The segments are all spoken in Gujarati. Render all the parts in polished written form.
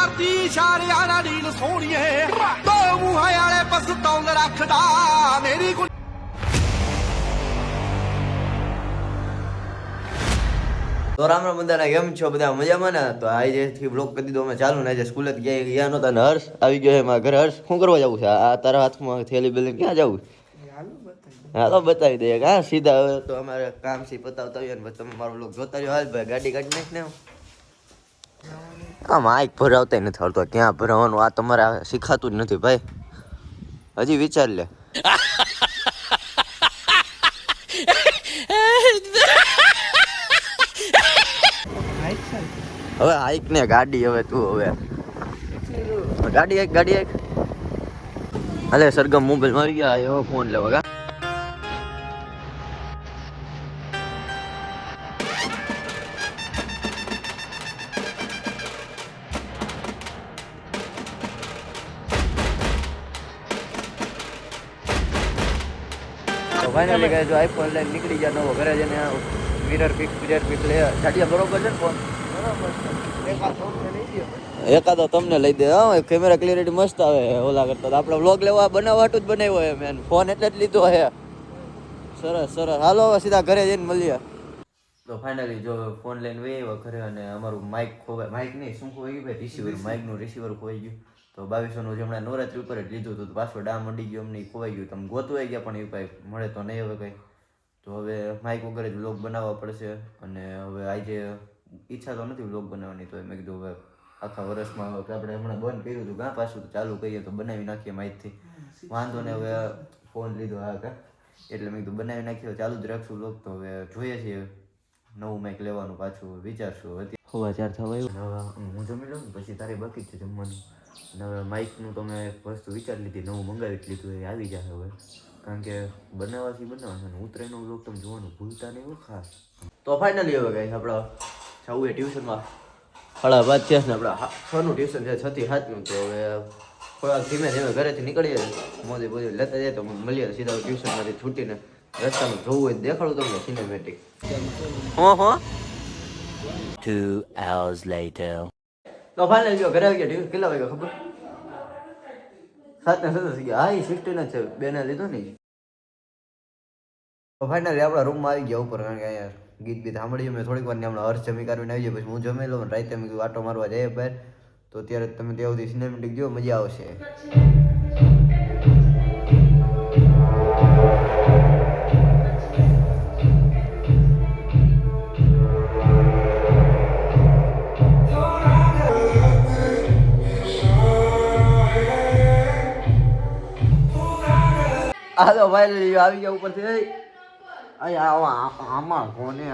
ਕਰਦੀ ਇਸ਼ਾਰਿਆਂ ਨਾਲ ਢੀਲ ਸੋਹਣੀਏ ਦੋ ਮੂੰਹਾਂ ਵਾਲੇ ਪਸਤੌਲ ਰੱਖਦਾ ਮੇਰੀ તો રામ રામ બધાને કેમ છો બધા મજામાં ને તો આજથી બ્લોગ કરી દીધો અમે ચાલુ ને આજે સ્કૂલે ગયા નહોતા ને હર્ષ આવી ગયો છે મારા ઘરે હર્ષ શું કરવા જવું છે આ તારા હાથમાં થેલી બેલી ક્યાં જવું હાલો બતાવી દઈએ હા સીધા હવે તો અમારે કામ થી પતાવતા હોઈએ ને તમે મારો બ્લોગ જોતા રહ્યો હાલ ભાઈ ગાડી કાઢી નાખ ને આ માઇક ભરાવતા નથી આવડતો ક્યાં ભરાવાનું આ તમારે શીખાતું જ નથી ભાઈ હજી વિચાર લે હવે હાઈક ને ગાડી હવે તું હવે ગાડી એક અલે સરગમ મોબાઈલ મારી ગયા એવો ફોન લેવા કા તો ફાઇનલી ગાઈસ જો આઈફોન લઈને નીકળી ગયા નવો ઘરે જઈને મિરર પિક લે જાડિયા બરોબર છે ને ફોન એકાદો તમને લઈ દે હા કેમેરા ક્લિયરિટી મસ્ત આવે ઓલા કરતા આપણે વ્લોગ લેવા બનાવવાટું જ બનાવ્યો હે મેન ફોન એટલે જ લીધો હે સરસ હાલો સીધા ઘરે જઈને મળીએ તો ફાઇનલી જો ફોન લઈને વહી ઘરે અને અમારું માઇક ખોવાય માઇક નહીં શું ખોવાઈ ગયું ભાઈ રિસીવર માઇકનું રિસીવર ખોવાઈ ગયું તો 2200 નું હમણાં નવરાત્રી ઉપર જ લીધું હતું પાછો ડા મંડી ગયો અમને ખોવાઈ ગયું તમે ગોતવાઈ ગયા પણ એવું કાંઈ મળે તો નહીં હવે કંઈ તો હવે માઇક વગર જ વ્લોગ બનાવવા પડશે અને હવે આજે ઈચ્છા તો નથી વ્લોગ બનાવવાની તો મેં કીધું હવે આખા વર્ષમાં આપણે હમણાં બંધ કર્યું હતું કાં પાછું તો ચાલુ કરીએ તો બનાવી નાખીએ માઇકથી વાંધો ને હવે ફોન લીધો હા કા એટલે મેં કીધું બનાવી નાખ્યો ચાલુ જ રાખશું વ્લોગ તો હવે જોઈએ છીએ નવું માઇક લેવાનું પાછું વિચારશું હવા 4 થવા આવ્યું હું જમી લઉં પછી તારે બાકી જ છે જમવાનું અને હવે માઇકનું તો મેં વસ્તુ વિચારી લીધી નવું મંગાવી લીધું એ આવી જાય હવે કારણ કે બનાવવાથી બનાવવાનું ઉતરાયનો વ્લોગ તમે જોવાનું ભૂલતા નહીં હોય ખાસ તો ફાઇનલી હવે ગાઈસ આપણે જવું એ ટ્યુશનમાં 5:30 થયા ને આપણે 6 નું ટ્યુશન છે 6 થી 7 નું તો હવે થોડાક ધીમે ઘરેથી નીકળીએ મોદી લેતા જાય તો મળીએ સીધા ટ્યુશનમાંથી છૂટીને રસ્તામાં જોવું હોય દેખાડું તમને સિનેમેટિક 2 hours later તો ફાઇનલી જો ઘરે આવી ગયા ટ્યુશન કેટલા વાગ્યા ખબર 7 ને 7 ગયા હા એ 16 છે બેને લીધો ને તો ફાઇનલી આપણા રૂમમાં આવી ગયા ઉપર કારણ કે અહીંયા ગીત બીત સાંભળીએ મેં થોડીક વાર હમણાં હર્ષ જમી કાઢીને આવી જાય પછી હું જમી લઉં રાતે મેં કીધું આટો મારવા જઈએ બહાર તો અત્યારે તમે ત્યાં સુધી સિનેમેટિક જો મજા આવશે આ તો ભાઈ આવી ગયા ઉપરથી આમાં કોને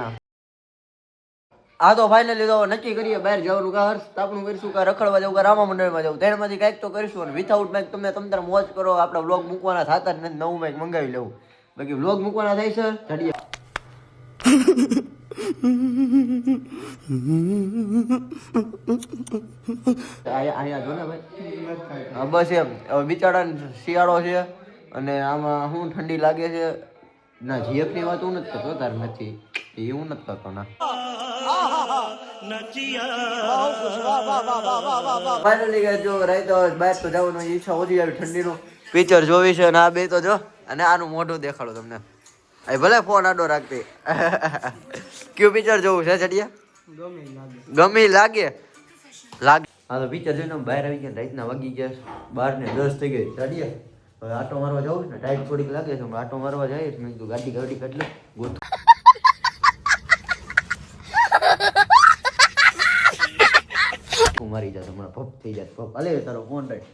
આ તો ફાઇનલી તો નક્કી કરીએ બહાર જવાનું કા હર્ષ તાપણું કરીશું કા રખડવા જવું કા રામા મંડળમાં જવું તેમાંથી કંઈક તો કરીશું અને વિથઆઉટ માઇક તમે તાર મોજ કરો આપણે વ્લોગ મૂકવાના થતા જ નથી નવું માઇક મંગાવી લેવું બાકી વ્લોગ મૂકવાના થાય છે ચડીએ અહીંયા જો ને ભાઈ બસ એમ હવે બિચારા શિયાળો છે અને આમાં શું ઠંડી લાગે છે ના જીએફ ની વાત હું નથી કરતો તાર નથી એ હું નથી કરતો ના ફાઇનલી જો રાઈતો બહાર તો જવાનું ઈચ્છા ઓછી આવી ઠંડીનું પિક્ચર જોવી છે અને આ બે તો જો અને આનું મોઢું દેખાડો તમને એ ભલે ફોન આડો રાખતી કયું પિક્ચર જોવું છે ચડિયા લાગે હા તો પિક્ચર જોઈને બહાર આવી ગયા રાતના વાગી ગયા 12 ને 10 થઈ ગઈ ચડિયા હવે આટો મારવા જાઉં ને ટાઈટ થોડીક લાગે છે આટો મારવા જાય મેં કીધું ગાડી કાઢ લે ગોતું મારી જાય હમણાં પપ થઈ જાય પપ અલે તારો ફોન રાઈટ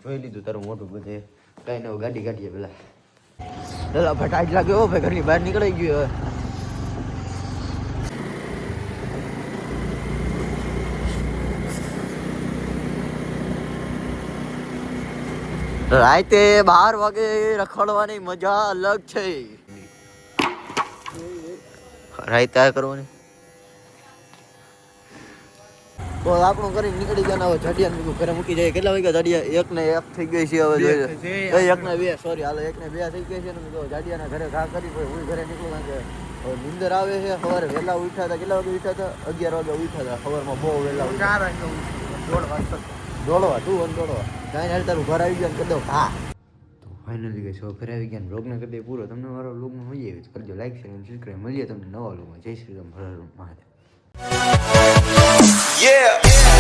જોઈ લીધું તારું મોટું બધે કઈ નવું ગાડી કાઢીએ પેલા દાદા ફટાઈટ લાગ્યો ભાઈ ઘરની બહાર નીકળી ગયો રાતે 12 વાગે રખડવાની મજા અલગ છે રાતે કરવાની તો આપણું કરી નીકળી ગયા હવે જડિયા ઘરે મૂકી જાય કેટલા વાગ્યા જડિયા 1 ને 1 થઈ ગઈ છે હવે 1 ને 2 સોરી હાલો 1 ને 2 થઈ ગઈ છે ને તો જડિયાના ઘરે ઘા કરી હું ઘરે નીકળું કારણ કે નીંદર આવે છે સવારે વહેલા ઉઠ્યા હતા કેટલા વાગે ઉઠ્યા હતા 11 વાગે ઉઠ્યા હતા સવારમાં બહુ વહેલા 4 વાગે દોડવા તું અને દોડવા કાંઈ હાલ તારું ઘર આવી ગયો ને કરી દો હા તો ફાઇનલી ગઈ છો ઘરે આવી ગયા ને બ્લોગને કરી દે પૂરો. તમને મારો બ્લોગમાં મળી આવી કરજો લાઈક શેર અને સબસ્ક્રાઈબ. મળીએ તમને નવા બ્લોગમાં. જય શ્રી રામ, હર હર મહાદેવ. Yeah.